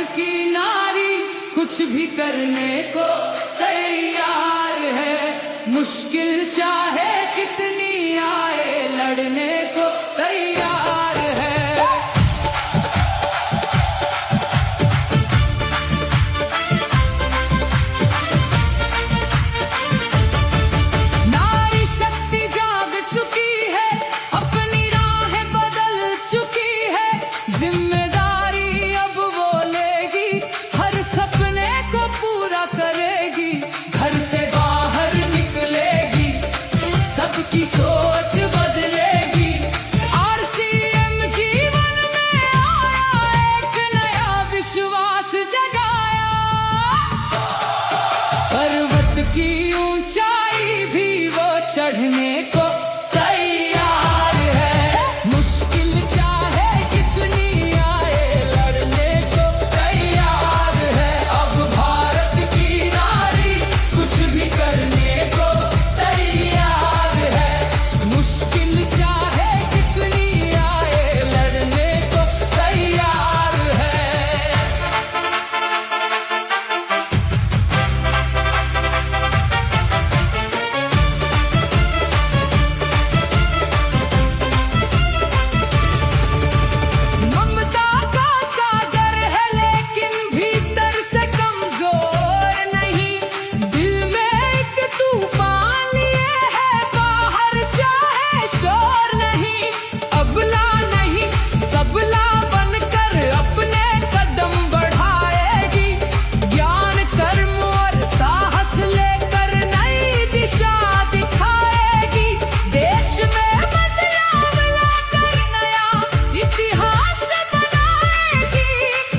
की नारी कुछ भी करने को तैयार है, मुश्किल चाहे कितनी आए लड़ने को तैयार है। नारी शक्ति जाग चुकी है, अपनी राहें बदल चुकी है, जिम्मेदारी अब वो लेगी, हर सपने को पूरा करेगी, घर से बाहर निकलेगी, सबकी सोच बदलेगी। आरसीएम जीवन में आया, एक नया विश्वास जगाया, पर्वत की ऊंचाई भी वो चढ़ने को तैयार है, मुश्किल चाहे कितनी आए लड़ने को तैयार है। अब भारत की नारी कुछ भी करने को तैयार है, मुश्किल चाहे कितनी आए लड़ने को तैयार है। ममता का सागर है लेकिन भीतर से कमजोर नहीं, दिल में एक तूफान लिए है, बाहर चाहे शोर नहीं। अबला नहीं सबला बनकर अपने कदम बढ़ाएगी, ज्ञान कर्म और साहस लेकर नई दिशा दिखाएगी, देश में बदलाव लाकर नया इतिहास बनाएगी,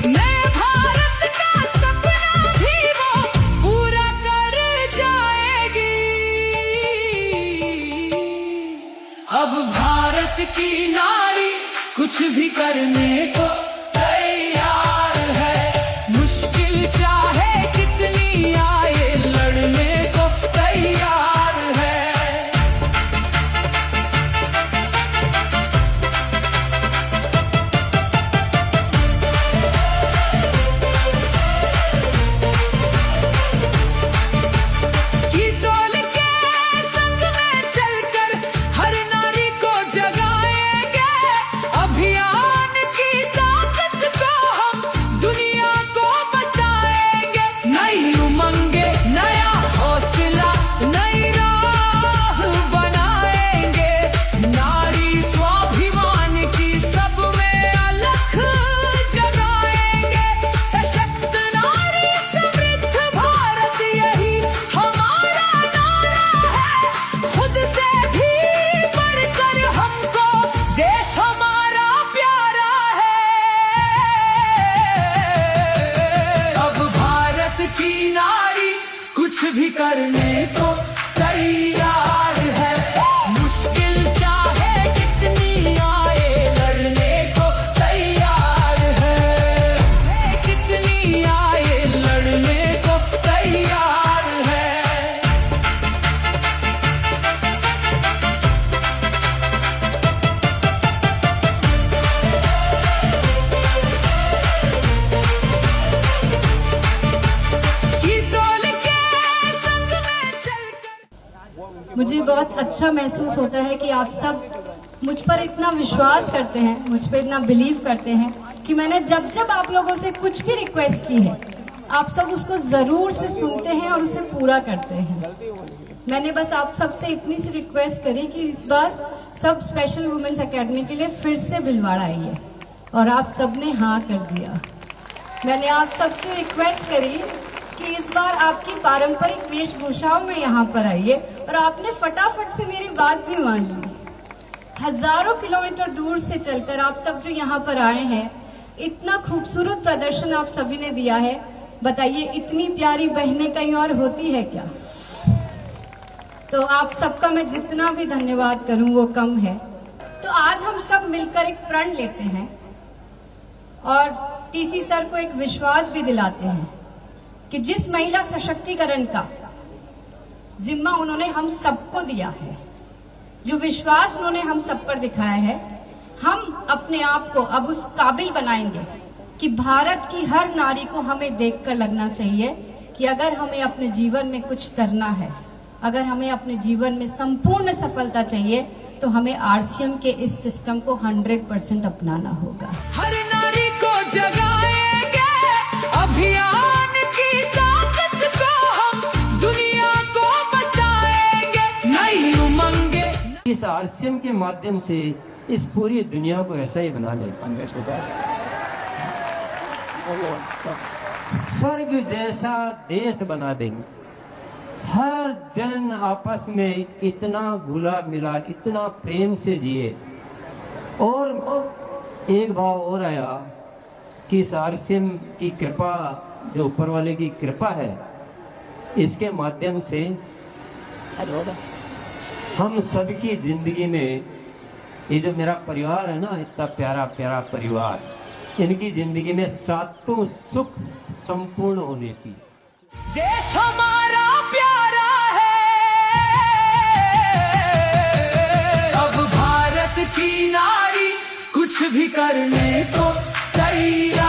नए भारत का सपना भी वो पूरा कर जाएगी। अब भारत की नारी कुछ भी करने को तैयार है, मुश्किल चाहे कितनी आए लड़ने को तैयार है। किशोर के संग में चलकर हर नारी को जगाएंगे, अभियान की ताकत को हम दुनिया को बताएंगे, नई उमंगे नया हौसला नई राह बनाएंगे, नारी स्वाभिमान की सब में अलख जगाएंगे, सशक्त नारी समृद्ध भारत यही हमारा नारा है, खुद से भी बढ़कर हमको देश हमारा प्यारा है। अब भारत की नारी कुछ भी करने को तैयार है, मुश्किल चाहे कितनी आए लड़ने को तैयार है, कितनी आए लड़ने को तैयार है। किशोर के संग में चलकर मुझे बहुत अच्छा महसूस होता है कि आप सब मुझ पर इतना विश्वास करते हैं, मुझ पर इतना बिलीव करते हैं कि मैंने जब जब आप लोगों से कुछ भी रिक्वेस्ट की है, आप सब उसको जरूर से सुनते हैं और उसे पूरा करते हैं। मैंने बस आप सबसे इतनी सी रिक्वेस्ट करी कि इस बार सब स्पेशल वुमेन्स एकेडमी के लिए फिर से भिलवाड़ा आइए, और आप सब ने हाँ कर दिया। मैंने आप सबसे रिक्वेस्ट करी कि इस बार आपकी पारंपरिक वेशभूषाओं में यहाँ पर आइए, और आपने फटाफट से मेरी बात भी मान ली। हजारों किलोमीटर दूर से चलकर आप सब जो यहाँ पर आए हैं, इतना खूबसूरत प्रदर्शन आप सभी ने दिया है। बताइए, इतनी प्यारी बहनें कहीं और होती है क्या? तो आप सबका मैं जितना भी धन्यवाद करूं वो कम है। तो आज हम सब मिलकर एक प्रण लेते हैं और टीसी सर को एक विश्वास भी दिलाते हैं कि जिस महिला सशक्तिकरण का जिम्मा उन्होंने हम सबको दिया है, जो विश्वास उन्होंने हम सब पर दिखाया है, हम अपने आप को अब उस काबिल बनाएंगे कि भारत की हर नारी को हमें देखकर लगना चाहिए कि अगर हमें अपने जीवन में कुछ करना है, अगर हमें अपने जीवन में संपूर्ण सफलता चाहिए, तो हमें आरसीएम के इस सिस्टम को 100% अपनाना होगा। हर नारी को जगाएंगे, अभियान की ताकत को हम दुनिया को बताएंगे, नई उमंगे। इस आरसीएम के माध्यम से इस पूरी दुनिया को ऐसा ही बना दे, स्वर्ग जैसा देश बना देंगे। हर जन आपस में इतना घुला मिला, इतना प्रेम से जिए। और एक भाव और आया कि इस आरसीएम की कृपा, जो ऊपर वाले की कृपा है, इसके माध्यम से हम सबकी जिंदगी में, ये जो मेरा परिवार है ना, इतना प्यारा प्यारा परिवार, इनकी जिंदगी में सातों सुख संपूर्ण होने की। देश हमारा प्यारा है, अब भारत की नारी कुछ भी करने को तैयार।